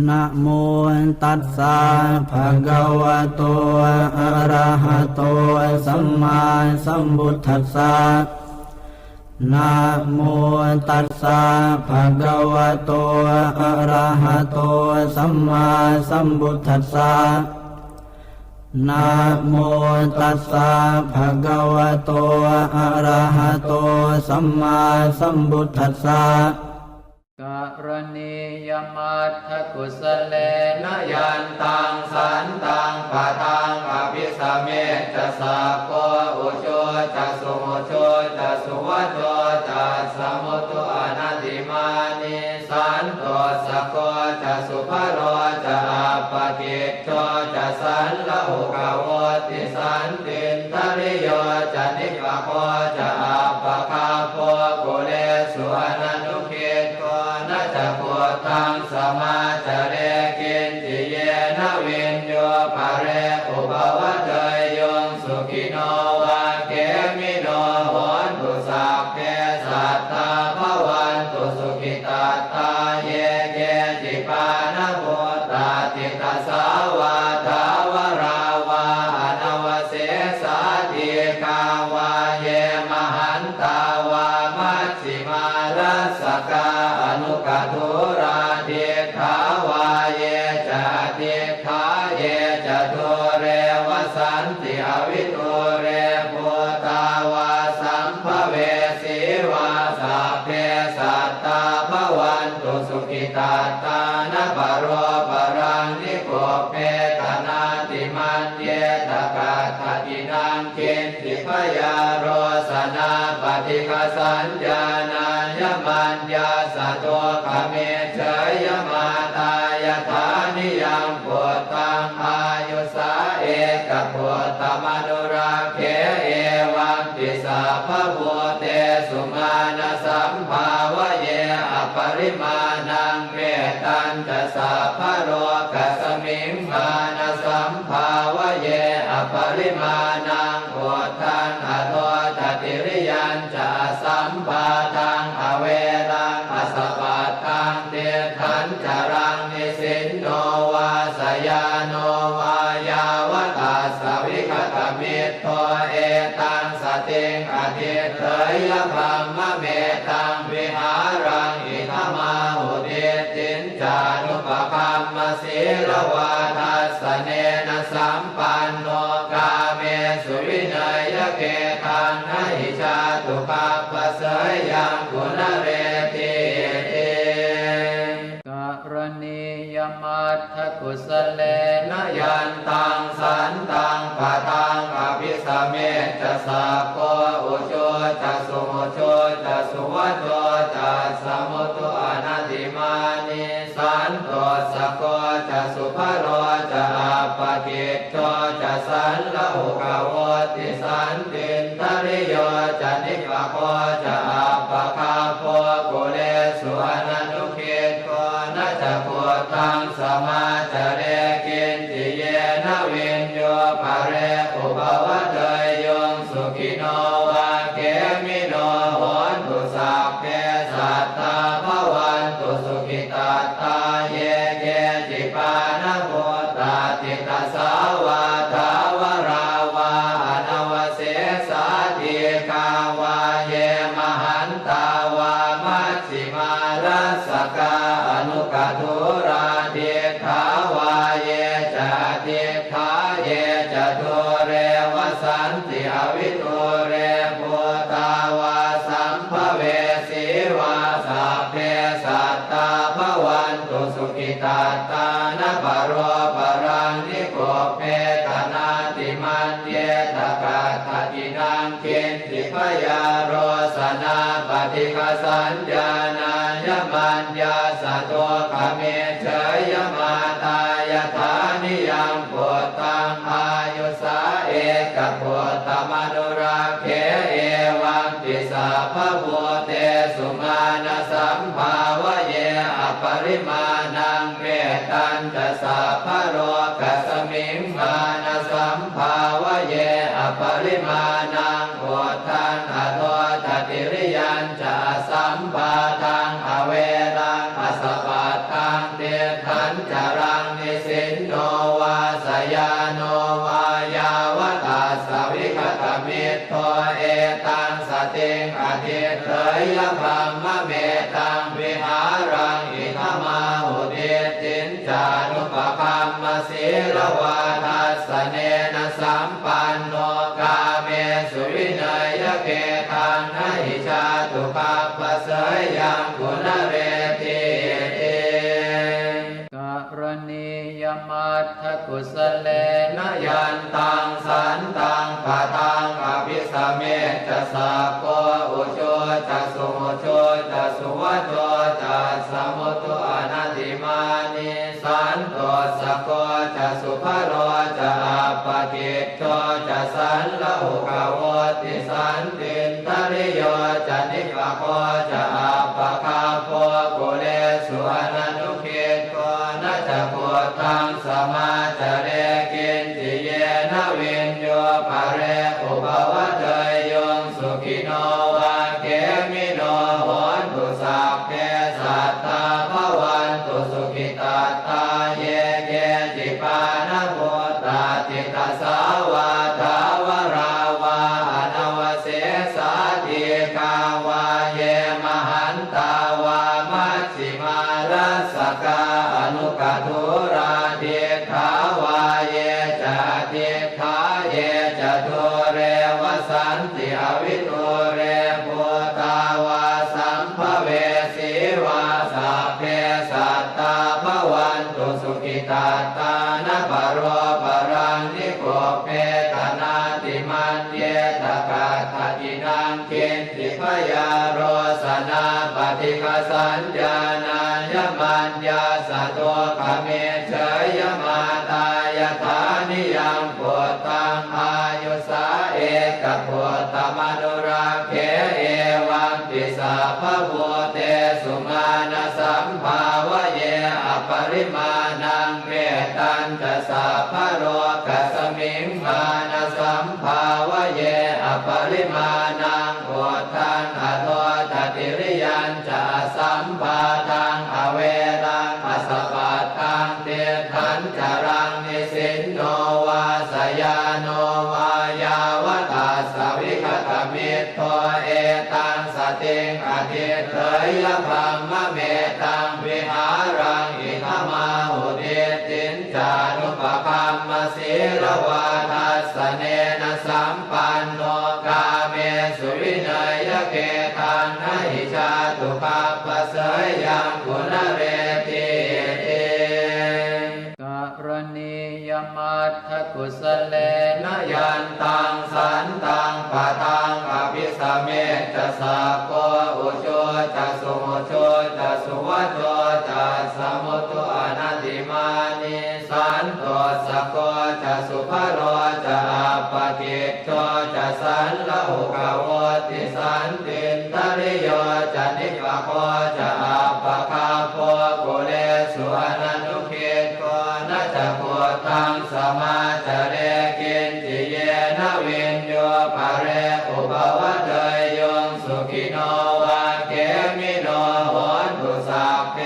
นะโมตัสสะภะคะวะโตอะระหะโตสัมมาสัมพุทธัสสะนะโมตัสสะภะคะวะโตอะระหะโตสัมมาสัมพุทธัสสะนะโมตัสสะภะคะวะโตอะระหะโตสัมมาสัมพุทธัสสะกรณียมัตถกุสเลนะยันตังสันตังปะทังอภิสเมจะสะโกอุโชจะสุโมโชจะสุวัจโชจะสมุตุอนัตติมานิสันโตสะโกจะสุภโรจะอัปปกิจโชจะสันละหุกโวติสันตินทริโยจะนิปะโคจะอัปปคาโพกุเลสุอนันุขิตโกนะจะพุทธังสมาจาเรกินจิเยนะวินโยภะเรอุปวัตเตยงสุขิโนวาเกมิโนโหนตุสัพเพสัตตาภวันตุสุขิตาตาเยเกจิปานะโพตาติตาสาวาทาวราวาอนวเสสาติกาวาเยมหันตาวามัชฌิมาลัสสกาอนุกัตุราเทถาวาเยจะเทถาเยจะทุเรวสันติอวิทุเรภูตาวาสัมภเวสีวาสัพเพสัตตาภวันตุสุขิตาตานะปะโรปะรังนิโกเปตนาติมันเยตกาทตินังเกณติพยาโรสนาปฏิฆาสัญญานายมัญญาสะโตขเมเฉยมาตายฐานิยังปุตตังอายุสาเอกปุตตมนุราเคเอวังติสาภพุเตสุมาณสัมภาวะเยอปริมาณังเมตัญจะสาภโรกัสมิงมาณสัมภาวะเยอปริมาณังโอทังอโทตติริยัญจะสัมภาทังอเวรังอสปัตตังเตถันจรังนิสินโนวาสยาโนวายาวตาสวิคตมิตโตเอตังสติงอธิเถยพรหมเมตังวิหารังอิทมาหุเดตินจานุปคัมมศีลวาทัสสเนนะสัมปันโนกาเมสุวินัยเกตังนะหิชาตุปัปปะเสยยังกุณเรติเตกรณียมัตถกุสเลนะยันตังสันตังปะทังอภิสเมจะสะโกอุโชจะสุโมโชจะสุวัจโชจะสมุตุอนัตติมานิสันโตสะโกจะสุภโรจะอัปปกิจโชจะสันละหุกโวติสันตินทริโยจะนิปะโคจะอัปปคาโพกุเลสุอนันตุขิตโกนะจะพุทธังสมาจาเรกินจิเยนะวินโยภะเรอุปวัตเตยงสุขิโนวาเกมิโนโหนตุสัพเพสัตตาภวันตุสุขิตาตาเยเกจิปานะโพตาติตาสาวาทาวราวาอนวเสสาติกาวาเยมหันตาวามัชฌิมาลัสสกาอนุกัตุราเทถาวาเยจะเทถาเยจะทุเรวสันติอวิทุเรภูตาวาสัมภเวสีวาสัพเพสัตตาภวันตุสุขิตาตานะปะโรปะรังนิโกเปตนาติมันเยตกาทตินังเกณติพยาโรสนาปฏิฆาสัญญานายมัญญาสะโตขเมเฉยมาตายฐานิยังปุตตังอายุสาเอกปุตตมนุราเคเอวังติสาภพุเตสุมาณสัมภาวะเยอปริมาณังเมตัญจะสาภโรกัสมิงมาณสัมภาวะเยอปริมาณังโอทังอโทตติริยัญจะสัมภาทังอเวรังอสปัตตังเตถันจ ตังสติงอธิเถยพรหมเมตังวิหารังอิทมาหุติตินจานุปคัมมศีลวาทัสสเนนะสัมปันโนกาเมสุวินัยเกตังนะหิชาตุปัปปะเสยยังกุณเรติกรณียมัตถกุสเลนะยันตังสันตังปะทังอภิสเมจะสะโกอุโชจะสุโมโชจะสุวัตโตจะสมุตโตอนัตติมานิสันโตสะโกจะสุภโรจะอัปปกิจโตจะสันละหุกโวติสันตินทริโยจะนิกโกจะอัปปคาโพกุเลสุอนันตุเกโกนะจะโพธังสมาจเรกินจิเยนะวินโยภะเรอุปวัตเตยงสุขิโนวาเกมิโนโหนตุสัพเพสัตตาภวันตุสุขิตาตาเยเกจิปานะโมตาติตาสาวาทาวราวาอนวเสสาธิกาวาเยมหันตาวามัชฌิมารัสสกาอนุกตุราเทถาวาเยจะเทถาเยจะทุเรวสันติอวิทุเรภูตาวาสัมภเวสีวาสัพเพสัตตาภวันตุสุขิตาตานะปะโรปะรังนิโกเปตนาติมันเยตกาทาตินังเกณติพยาโรสนาปฏิฆสัญญาณายมัญญาสะโตขเมเฉยมาตายฐานิยังโพตังอายุสาเอกโพธมนุราเคเอวังปิสาภโวเตสุมาณสัมภาวะเยอปริมาณังเมตัญจะสาภโรกัสมิงมาณสัมภาวะเยอปริมาณังโพธังอโททติริยัญจะสัมปาทังอเวรังอสปัตตังเตถันจารังนิสินโนวาสยาโนวายาวตาสวิคตมิตโตเอตังสติงอธิเถยพรหมเมตังวิหารังอิทมาหุติตินจานุปคัมมศีลวาทัสสเนนะสัมปันโนกาเมสุวินัยเกตังนะหิชาตุปัปปะเสยยังกุณเรติกรณียมัตถกุสเลนะยันตังสันตังปะทังอภิสเมจะสะโกอุโชจะสุโมโชจะสุวัตโตจะสมุตโตอนัตติมานิสันโตสะโกจะสุภโรจะอัปปกิจโตจะสันละหุกโวติสันตินทริโยจะนิกโกจะอัปปคาโพกุเลสุอนันตุเกโกนะจะโพธังสมาจเรกินจิเยนะวินโยภะเรอุปวัตเตยงสุขิโนวาเกมิโนโหนตุสัพเพ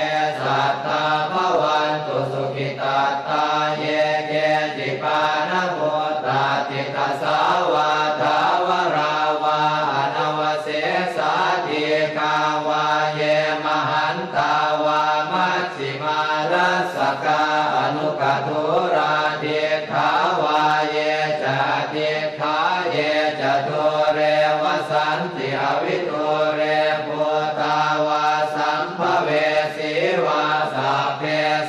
สัตตาภวันตุสุขิตาตาเยเกจิปานะโมตาติตาสาวาทาวราวาอนวเสสาธิกาวาเยมหันตาวามัชฌิมารัสสกาอนุกตุราเทถาวาเยจะเทถาเยจะทุเรวสันติอวิทุเรภูตาวาสัมภเวสีวาสัพเพ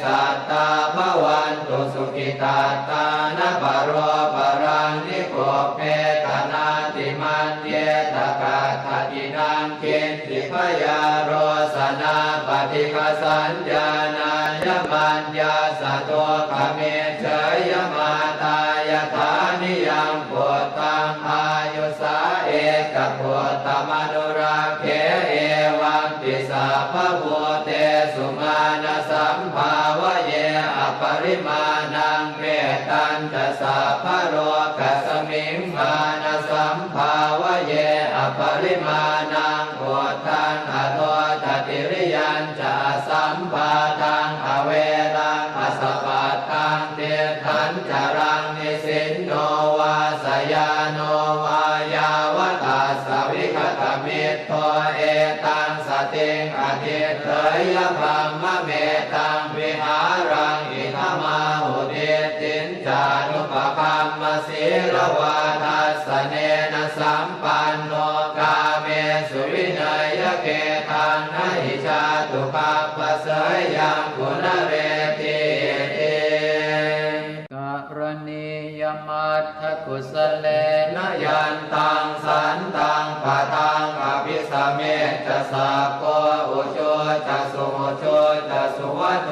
สัตตาภวันตุสุขิตาตานะปะโรปะรังนิโกเปตนาติมันเยตกาทาตินังเกณติพยาโรสนาปฏิฆสัญญาณายมัญญาสะโตขเมเฉยมาตายฐานิยังโพธังอายุสาเอกโพธมนุราเคเอวังปิสาภโวเตสุมาณสัมภาวะเยอปริมาณังเมตัญจะสาภโรกัสมิงมาณสัมภาวะเยอปริมาณังโพธังอโททติริยัญจะสัมปาทังอเวรังอสปัตตังเตถันจารังนิสินโนวาสยาโนวายาวตาส วิคตมิตโตเอตังสติงอธิเถยพรหมเมตังวิหารังอิทมาหุติตินจานุปคัมมศีลวาทัสสเนนะสัมปันโนกาเมสุวินัยเกตังนะหิชาตุปัปปะเสยยังกุณเรติเอกรณียมัตถกุสเลนะยันตังสันตังปะตังอภิสเมจะสัพโกอุโชจะสุโมโชจะสุวัตโต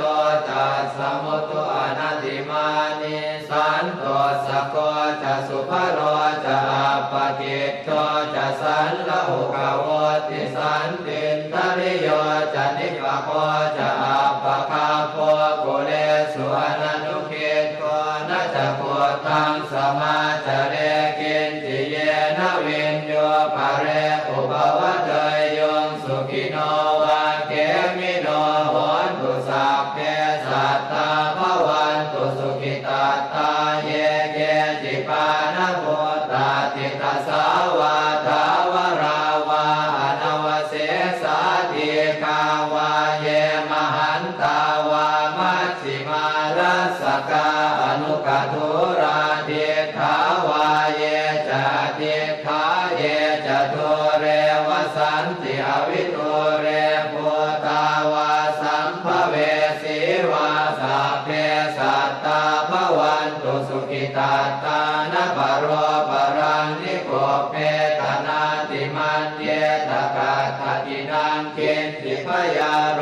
จะสมุตโตอนัตติมานิสันโตสะโกจะสุภโรจะอัปปกิจโตจะสันละหุกโวติสันตินทริโยจะนิปะโคจะอัปปะคาโพกุเลสุอนันตุเกโตนะจะโพธังสมาจเรกินจิเยนะวินโยภะเรอุปวัตเตยโยงสุขิโนวาเกมิโนโหนตุสัพเพสัตตาภวันตุสุขิตาตาเยเกจิปานะโพตาติตาสาวาทาวราวาอนวเสสาธิกาวาเยมหันตาวามัชฌิมาลัสสกาอนุกทุราเดทาวาเยจะเดทาเยจะทุเรวสันติอวิทุเรภูตาวาสัมภเวสีวาสัพเพสัตตาภวันตุสุขิตาตานะปโรปรังนิโกเปตนาติมันเยตกาตตินังเกณฑิพยาโร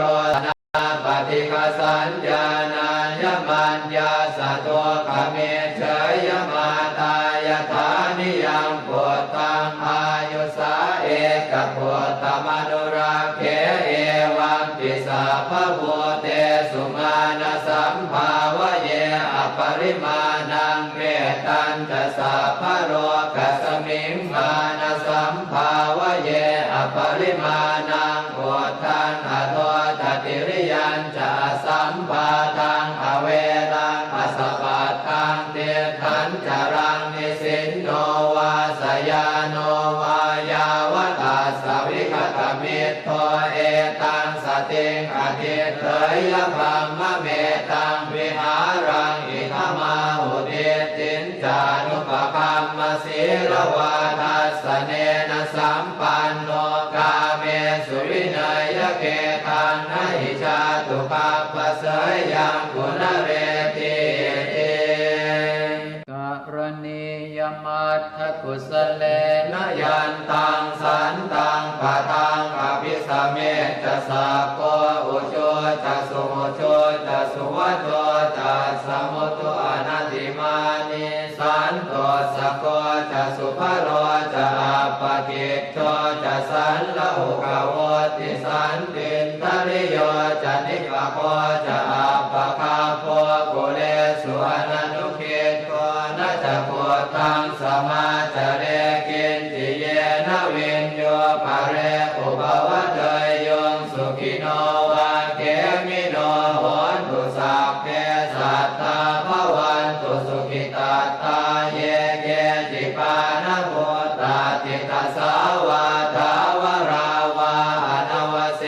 ปฏิฆาสัญญาณายมัญญาสะโตขเมเฉยมาตายฐานิยังปุตตังอายุสาเอกปุตตมนุราเขเอวังติสาภวุเตสุมาณสัมภาวะเยอปริมาณังเมตัญจะสัพพโรกัสมิงมาณสัมภาวะเยอปริมาณังโอทังอโทตติริยัญจะสัมปาทังอเวรังอสปัตตังเตถันจรังนิสินโนวาสยาโนวายาวตาสวิคตมิตโตเอตังสติงอธิเถยพรหมเมตังวิหารังอิทมาหุติตินจานุปคัมมศีลวาทัสสเนนะสัมปันโนกาเมสุวินัยเกตังนะหิชาตุปัปปะเสยยังกุณเรติเอกรณียมัตถกุสเลนะยันตังสันตังปะตังอภิสเมจะสัพโกอุโชจะสุโมโชจะสุวัตโตจะสมุตโตอนัตติมานิสันโตสะโกจะสุภโรจะอัปปกิจโตจะสันละหุกโวติสันตินทริโยจะนิปะโคจะอัปปะคาโพกุเลสุอนันตุเกโตนะจะโพธังสมาจเรกินจิเยนะวินโยภะเรอุปวัตเตยโยงสุขิโนวาเกมิโนโหนตุสัพเพสัตตาภวันตุสุขิตาตาเยเกจิปานะโพตาติตาสาวาทาวราวาอนวเส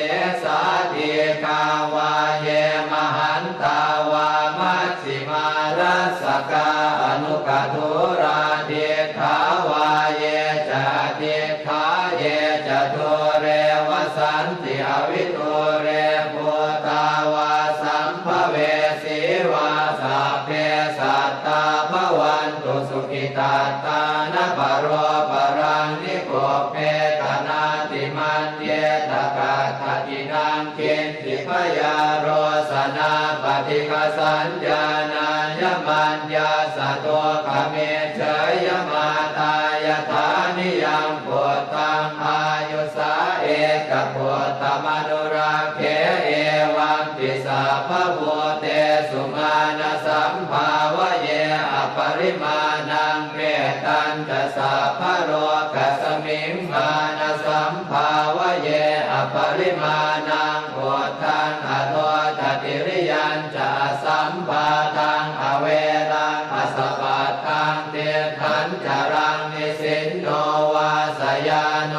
สาธิกาวาเยมหันตาวามัชฌิมาลัสสกาอนุกทุราเดทาวาเยจะเดทาเยจะทุเรวสันติอวิทุเรภูตาวาสัมภเวสีวาสัพเพสัตตาภวันตุสุขิตาตานะปโรปรังนิโกเปตนาติมันเยตกาตตินังเกณฑิพยาโรสนาปฏิฆาสัญญาณายมัญญาสะโตขเมเฉยมาตายฐานิยังปุตตังอายุสาเอกปุตตมนุราเขเอวังติสาภวุเตสุมาณสัมภาวะเยอปริมาณังเมตัญจะสัพพโรกัสมิงมาณสัมภาวะเยอปริมาณังโอทังอโทตติริยัญจะสัมปาทังอเวรังอสปัตตังเตถันจรังนิสินโนวาสยาโน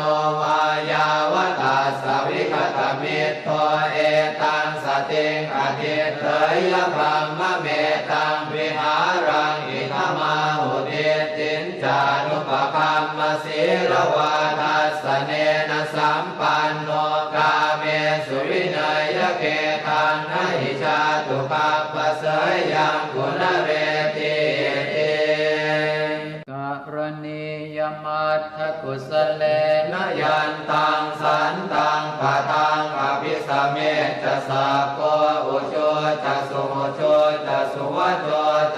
นะสัมปันโนกาเมสุวินัยเกทังนะหิชาตุปัปปะเสยยังกุณเรติกรณียมัตถกุสเลนะยันตังสันตังปะทังอภิสเมจะสะโกอุโชจะสุโมโชจะสุวัตโต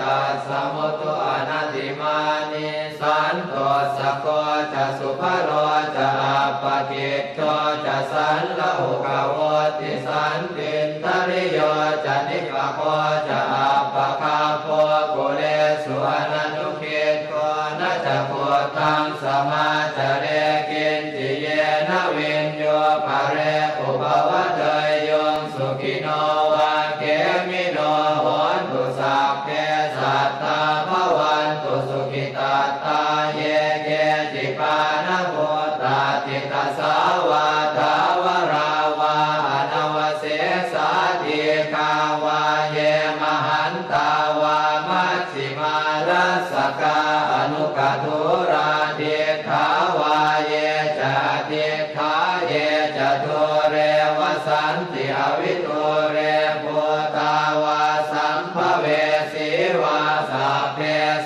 จะสมุตโตอนัตติมานิสันโตสะโกจะสุภโรจะอัปปกิจโชจะสันละหุกโวติสันตินทริโยจะนิกโคจะอัปปคาโพกุเลสุอนันตุเกโกนะจะโพธังสมาจเรกินจิเยนะวินโยภะเรอุปวัตเตยโยสุขิโนวาเกมิโนโหนตุสัพเพสัตตาภวันตุสุขิตาตาเยเกจิปานะโมตาติตาสาวาทาวราวาอนวเสสาธิกาวาเยมหันตาวามัชฌิมารัสสกาอนุกตุราเดขาวาเยจะเดขาเยจะทุเรวสันติอวิทุเรปุตาวาสัมภเวสีวาสัพเพ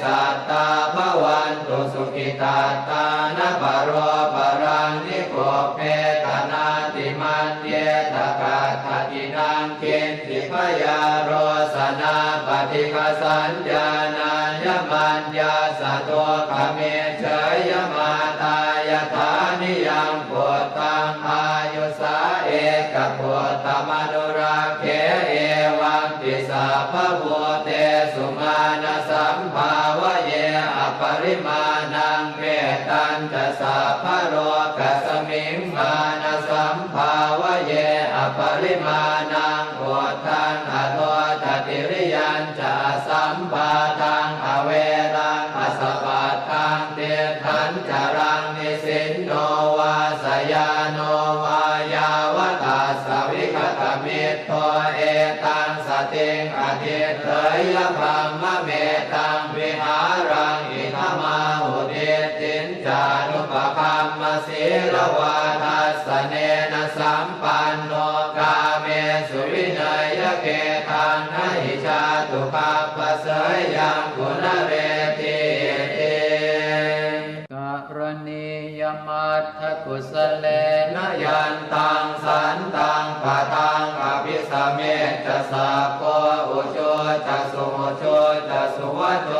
สัตตาภวันตุสุขิตาตานะปะโรปะรังนิโกเพตนาติมันเยตกาทัตินังกินติพยาโรสนาปฏิฆสัญญาณายมันยาสะโตขเมเฉยมาตายฐานิยังปุตตังอายุสาเอกปุตตมนุราเขเอวังติสาภะโวเตสุมาณสัมภาวะเยอปริมาณังเวตันจะสาภะโรกัสมิงมาณสัมภาวะเยอปริมาณังโอทังอโทจติริยัญจะสัมปาทังอเวรังอสปัตตังเตทันจารังนิสินโนวาสยาโนวายาวตาสวิคตมิตโตเอตังสติงอธิเถยพรหมเมตังวิหารังอิทมาหุเดตินจานุปคัมมศีลวาทัสสเนนะสัมปันโนกาเมสุวินัยเกทังนะหิชาตุปัปปะเสยยังกุณเรติกรณียมัตถกุสเลนะยันตังสันตังปะทังอภิสเมจะสะโกอุโชจะสุโมโชจะสุวัตโต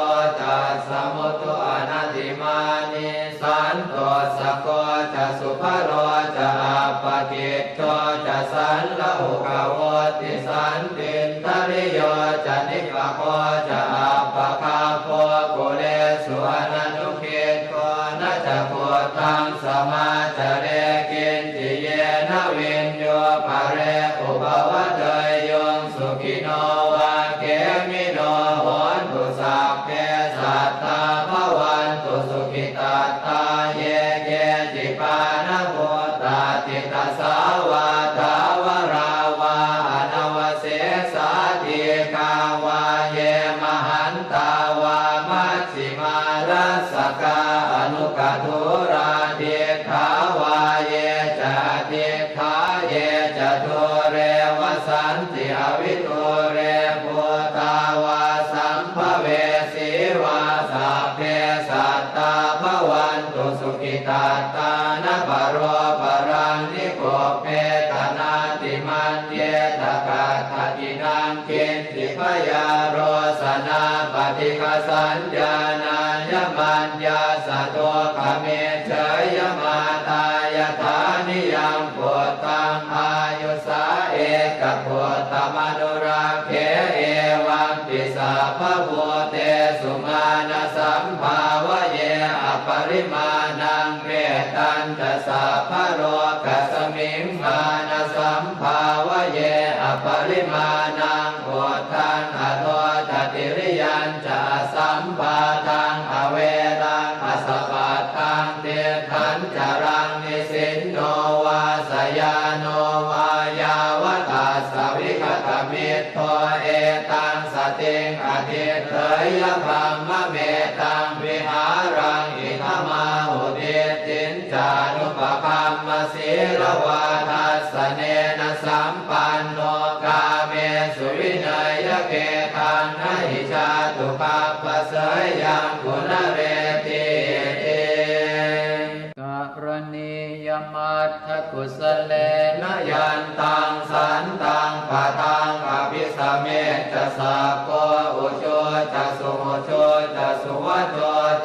จะสมุตโตอนัตติมานิสันโตสะโกจะสุภโรจะอัปปกิจโชจะสันละหุกโวติสันตินทริโยจะนิกโคจะอัปปคาโพกุเลสุอนันตุเกโกนะจะโพธังสมาจเรกินจิเยนะวินโยภะเรอุปวัตเตยโยสุขิโนวาเกมิโนโหนตุสัพเพสัตตาภวันตุสุขิตาตาเยเกจิปานะโมตาติตาสาวาทาวราวาอนวเสสาธิกาวาเยมหันตาวามัชฌิมารัสสกาอนุกตุราเดขาวาเยจะเดขาเยจะทุเรวสันติอวิทุเรปุตาวาสัมภเวสีวาสัพเพสัตตาภวันตุสุขิตาตานะปะโรปะรังนิโกเพตนาติมันเยตกาทัตินังกินติพยาโรสนาปฏิฆสัญญาณายมันยาสะโตขเมเฉยมาตายฐานิยังปุตตังอายุสาเอกปุตตมนุราเขเอวังติสาภะโวเตสุมาณสัมภาวะเยอปริมาณังเวตันจะสาภะโรกัสมิงมาณสัมภาวะเยอปริมาณังโอทังอโทจติริยัญจะสัมปาทังอเวรังอสปัตตังเตทันจารังนิสินโนวาสยาโนวายาวตาสวิคตมิตโตเอตังสติงอธิเถยพรหมเมตังวิหารังอิทมาหุเดตินจานุปคัมม ศีลวาทัสสเนนะสัมปันโนกาเมสุวินัยเกทังนะหิชาตุปัปปะเสยยังกุณเรติเตการณียมัตถกุสเลนะยันตังสันตังปะตังอภิสเมจะสัพโกอุโชจะสุโมโชจะสุวัตโต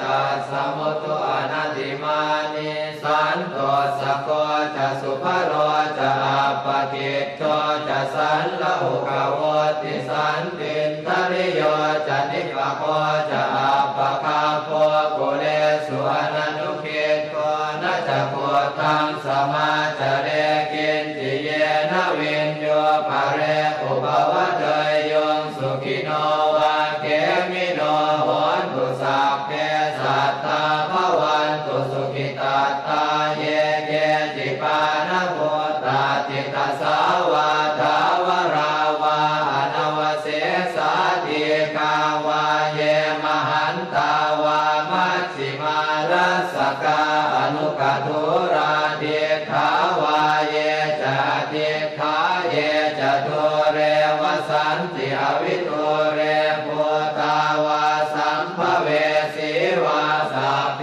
จะสมุตโตอนัตติมานิสันโตสะโกจะสุภโรจะอัปปกิจโตจะสันละหุกโวติสันตินทริโยจะนิปะโคจะอัปปะคาโพกุเลสุอนันุขิตโกนะจะโพธังสมาจเรกินติเยนะวินโยภะเรอุปวัตเตยโยงสุขิโนวาเกมิโนโหนตุสัพเพสัตตาภวันตุสุขิตาตาเยเกจิปานะโพตาติตาสาวาทาวราวาอนวเสสาติกาวาเยมหันตาวามัชฌิมารัสสกาอนุกัตุราเดขาวาเยจะเดขาเยจะตุเรวสันติอวิตุเรภูตาวาสัมภเวสีวาสัพเพ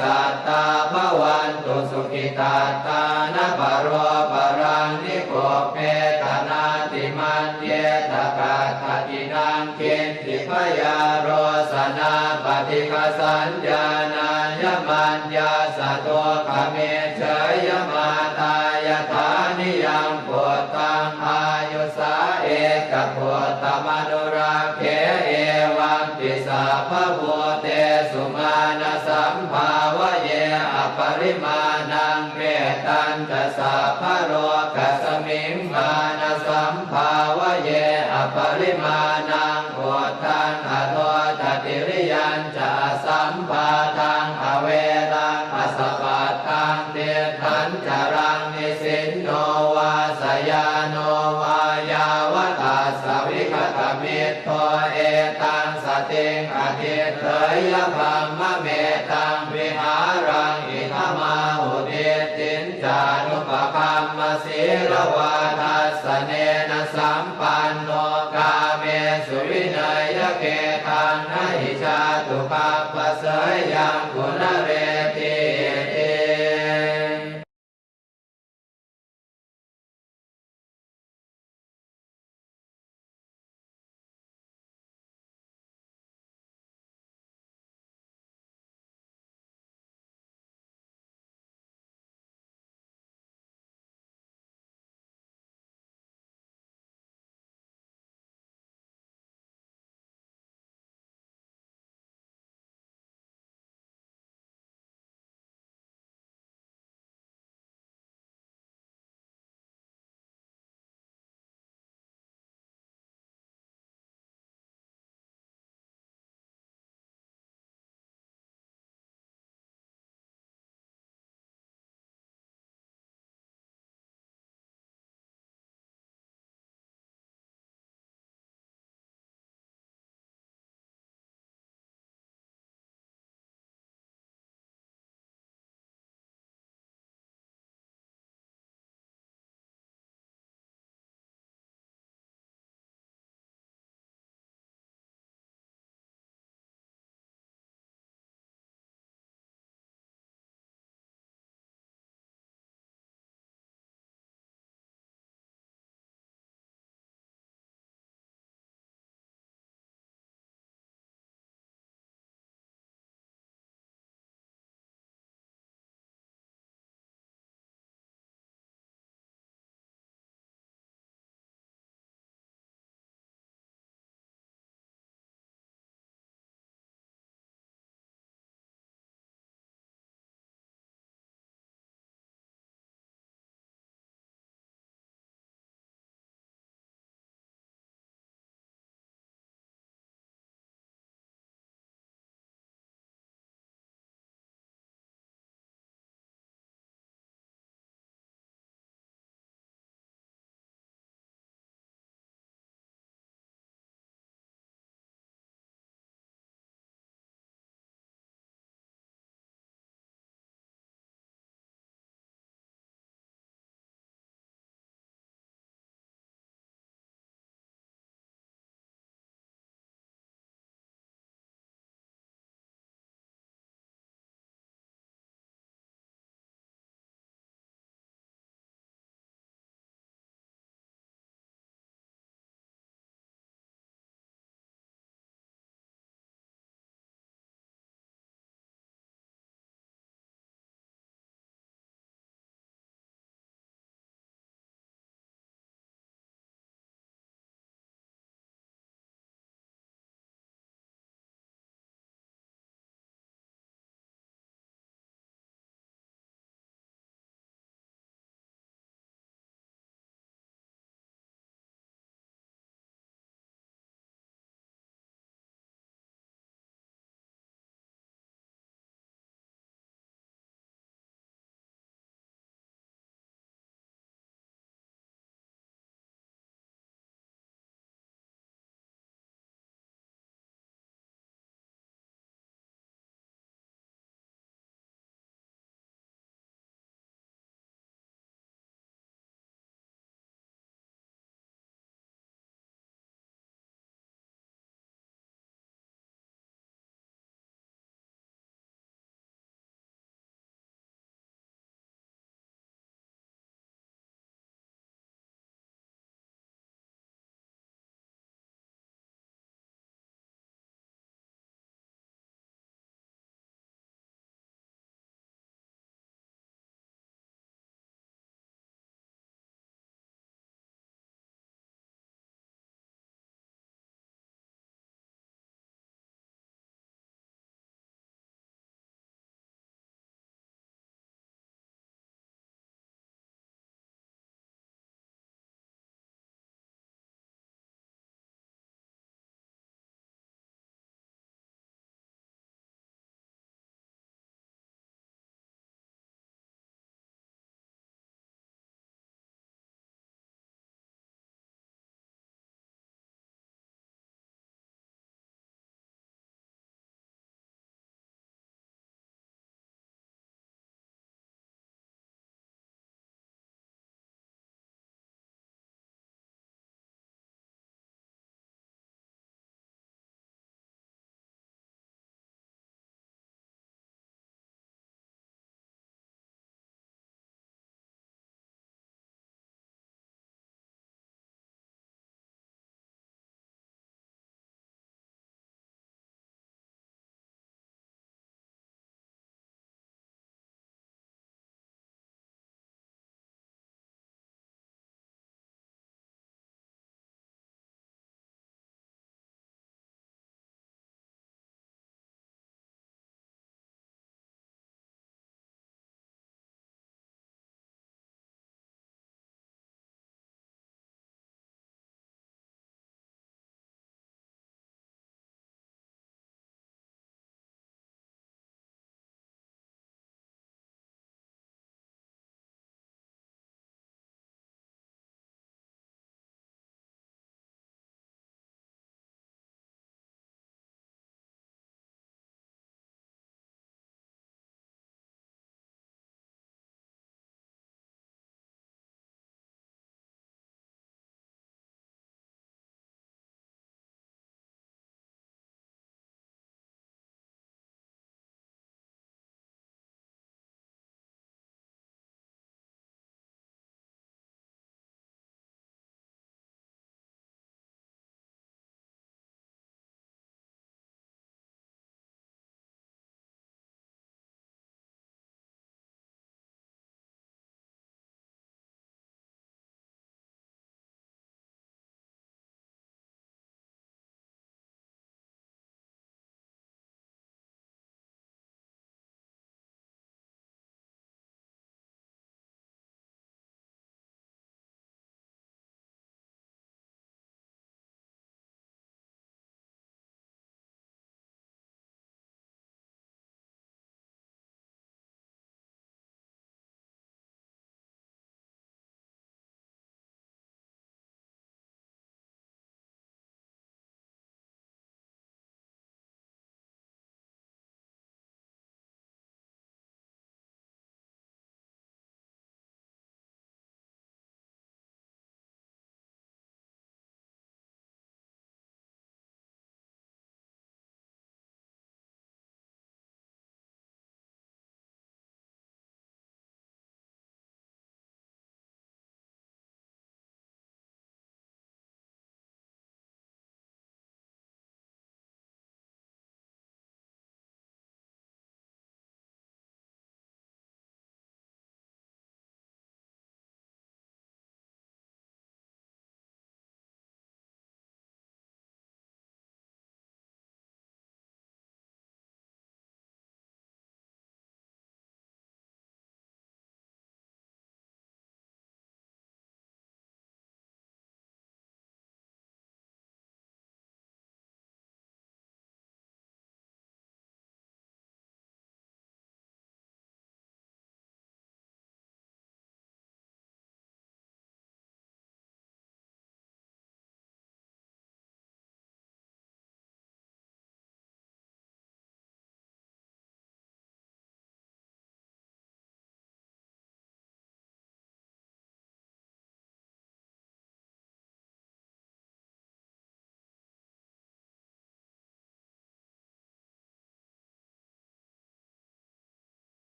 สัตตาภวันตุสุขิตาตานะปโรปรังนิโกเปตนาติมันเยตกาขตินังเกณติพยาโรสนาปฏิฆสัญญานายมัญญาสโตขเมเฉยมาตายฐานิยังโพตังอายุสาเอกโพตมนุราเคเอวังติสาภโวเตสุมาณสัมภาวะเยอปริมาณังเวตัญจะสาภโรกัสมิงมาณสัมภาวะเยอปริมาณังโอทังอโทจติริยัญจะสัมภาทังอเวรังอสปัตตังเตทันจรังนิสินโนวาสยาโนวายาวตาสวิคตมิตโตเอตังสติงอธิเถยพัมมะเมตังวิหารังอิทมาหุติตินจานุปคัมมศีลวาทัสสเนนะสัมปั